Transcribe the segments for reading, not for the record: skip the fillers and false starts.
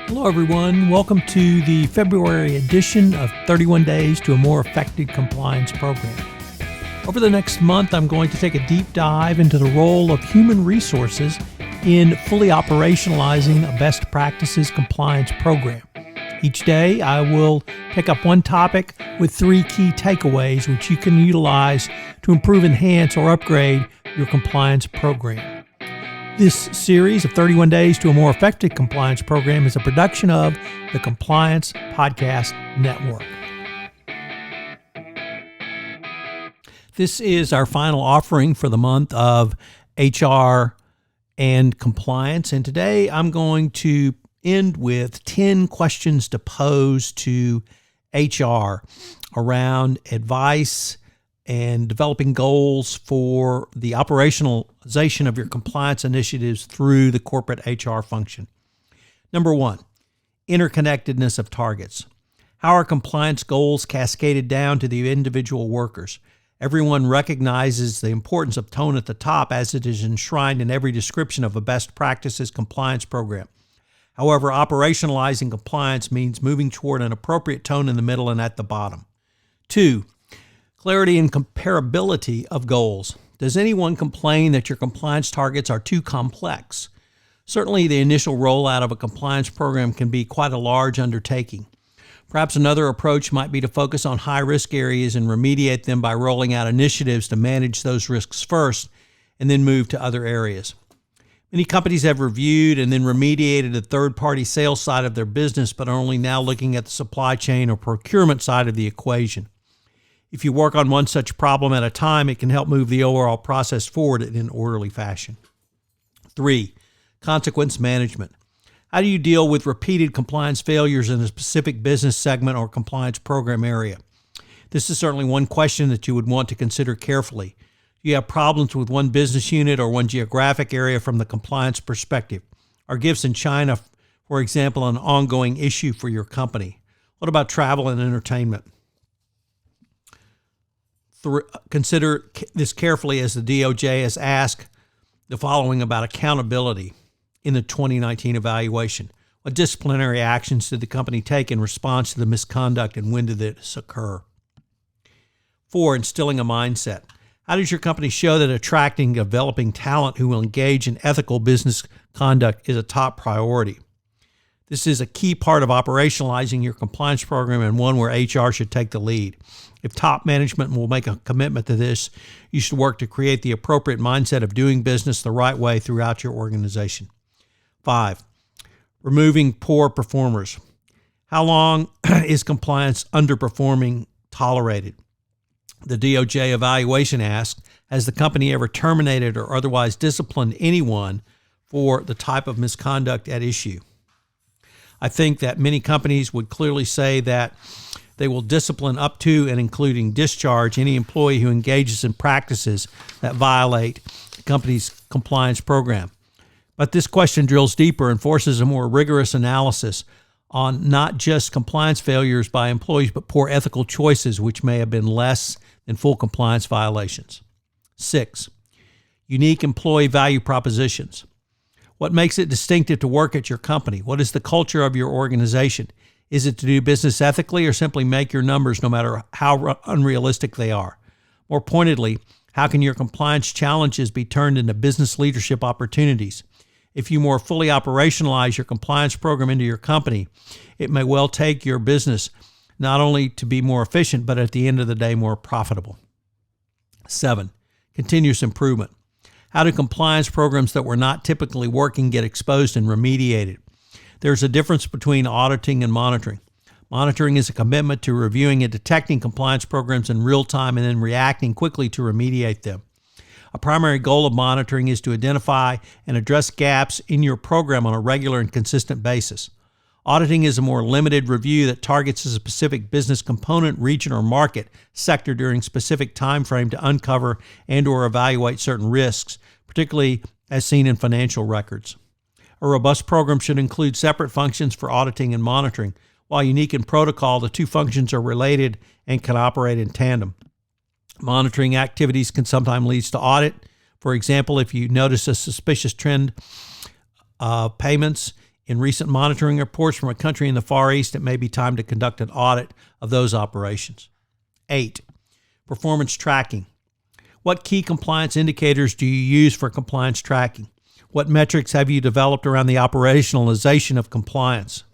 Hello, everyone. Welcome to the February edition of 31 Days to a More Effective Compliance Program. Over the next month, I'm going to take a deep dive into the role of human resources in fully operationalizing a best practices compliance program. Each day, I will pick up one topic with three key takeaways which you can utilize to improve, enhance, or upgrade your compliance program. This series of 31 Days to a More Effective Compliance Program is a production of the Compliance Podcast Network. This is our final offering for the month of HR and compliance, and today I'm going to end with 10 questions to pose to HR around advice and developing goals for the operationalization of your compliance initiatives through the corporate HR function. Number one, interconnectedness of targets. How are compliance goals cascaded down to the individual workers? Everyone recognizes the importance of tone at the top as it is enshrined in every description of a best practices compliance program. However, operationalizing compliance means moving toward an appropriate tone in the middle and at the bottom. Two, clarity and comparability of goals. Does anyone complain that your compliance targets are too complex? Certainly, the initial rollout of a compliance program can be quite a large undertaking. Perhaps another approach might be to focus on high-risk areas and remediate them by rolling out initiatives to manage those risks first and then move to other areas. Many companies have reviewed and then remediated the third-party sales side of their business, but are only now looking at the supply chain or procurement side of the equation. If you work on one such problem at a time, it can help move the overall process forward in an orderly fashion. Three, consequence management. How do you deal with repeated compliance failures in a specific business segment or compliance program area? This is certainly one question that you would want to consider carefully. Do you have problems with one business unit or one geographic area from the compliance perspective? Are gifts in China, for example, an ongoing issue for your company? What about travel and entertainment? Consider this carefully as the DOJ has asked the following about accountability in the 2019 evaluation. What disciplinary actions did the company take in response to the misconduct, and when did this occur? Four, instilling a mindset. How does your company show that attracting, developing talent who will engage in ethical business conduct is a top priority? This is a key part of operationalizing your compliance program and one where HR should take the lead. If top management will make a commitment to this, you should work to create the appropriate mindset of doing business the right way throughout your organization. Five, removing poor performers. How long is compliance underperforming tolerated? The DOJ evaluation asked, has the company ever terminated or otherwise disciplined anyone for the type of misconduct at issue? I think that many companies would clearly say that they will discipline up to and including discharge any employee who engages in practices that violate the company's compliance program. But this question drills deeper and forces a more rigorous analysis on not just compliance failures by employees, but poor ethical choices, which may have been less than full compliance violations. Six, unique employee value propositions. What makes it distinctive to work at your company? What is the culture of your organization? Is it to do business ethically or simply make your numbers no matter how unrealistic they are? More pointedly, how can your compliance challenges be turned into business leadership opportunities? If you more fully operationalize your compliance program into your company, it may well take your business not only to be more efficient, but at the end of the day, more profitable. Seven, continuous improvement. How do compliance programs that were not typically working get exposed and remediated? There's a difference between auditing and monitoring. Monitoring is a commitment to reviewing and detecting compliance programs in real time and then reacting quickly to remediate them. A primary goal of monitoring is to identify and address gaps in your program on a regular and consistent basis. Auditing is a more limited review that targets a specific business component, region, or market sector during a specific time frame to uncover and or evaluate certain risks, particularly as seen in financial records. A robust program should include separate functions for auditing and monitoring. While unique in protocol, the two functions are related and can operate in tandem. Monitoring activities can sometimes lead to audit. For example, if you notice a suspicious trend of payments In recent monitoring reports from a country in the Far East, it may be time to conduct an audit of those operations. 8. Performance tracking. What key compliance indicators do you use for compliance tracking? What metrics have you developed around the operationalization of compliance?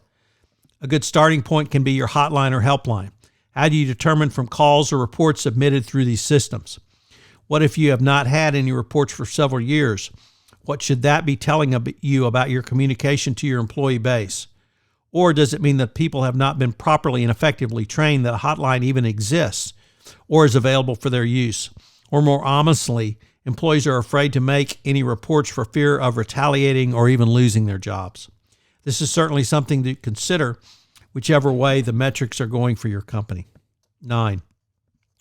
A good starting point can be your hotline or helpline. How do you determine from calls or reports submitted through these systems? What if you have not had any reports for several years? What should that be telling you about your communication to your employee base? Or does it mean that people have not been properly and effectively trained that a hotline even exists or is available for their use? Or more ominously, employees are afraid to make any reports for fear of retaliating or even losing their jobs. This is certainly something to consider whichever way the metrics are going for your company. 9.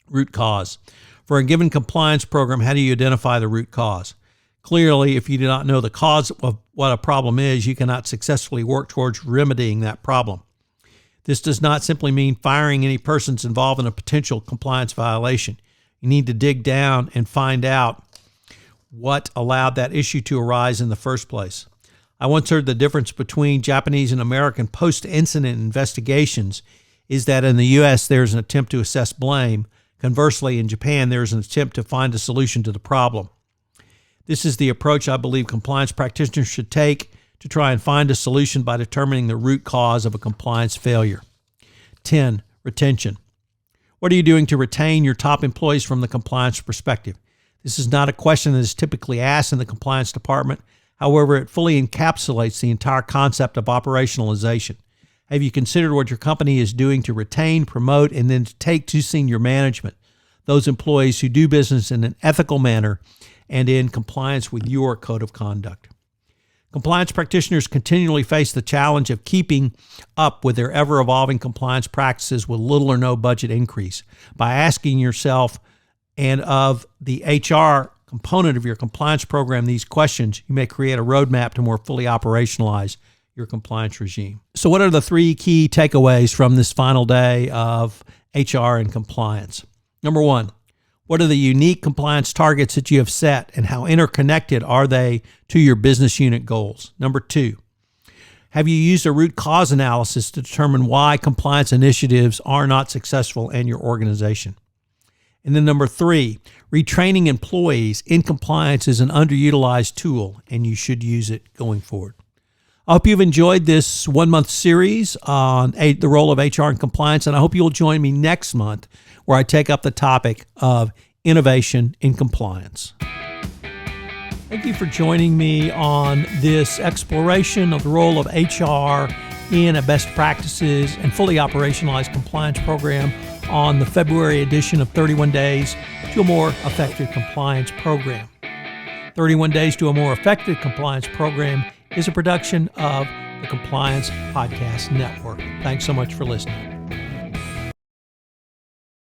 Root cause. For a given compliance program, how do you identify the root cause? Clearly, if you do not know the cause of what a problem is, you cannot successfully work towards remedying that problem. This does not simply mean firing any persons involved in a potential compliance violation. You need to dig down and find out what allowed that issue to arise in the first place. I once heard the difference between Japanese and American post-incident investigations is that in the U.S. there's an attempt to assess blame. Conversely, in Japan, there's an attempt to find a solution to the problem. This is the approach I believe compliance practitioners should take to try and find a solution by determining the root cause of a compliance failure. 10. Retention. What are you doing to retain your top employees from the compliance perspective? This is not a question that is typically asked in the compliance department. However, it fully encapsulates the entire concept of operationalization. Have you considered what your company is doing to retain, promote, and then to take to senior management those employees who do business in an ethical manner and in compliance with your code of conduct? Compliance practitioners continually face the challenge of keeping up with their ever-evolving compliance practices with little or no budget increase. By asking yourself and of the HR component of your compliance program these questions, you may create a roadmap to more fully operationalize your compliance regime. So what are the 3 key takeaways from this final day of HR and compliance? Number 1, what are the unique compliance targets that you have set and how interconnected are they to your business unit goals? Number 2, have you used a root cause analysis to determine why compliance initiatives are not successful in your organization? And then number 3, retraining employees in compliance is an underutilized tool and you should use it going forward. I hope you've enjoyed this 1-month series on the role of HR in compliance, and I hope you'll join me next month where I take up the topic of innovation in compliance. Thank you for joining me on this exploration of the role of HR in a best practices and fully operationalized compliance program on the February edition of 31 Days to a More Effective Compliance Program. 31 Days to a More Effective Compliance Program is a production of the Compliance Podcast Network. Thanks so much for listening.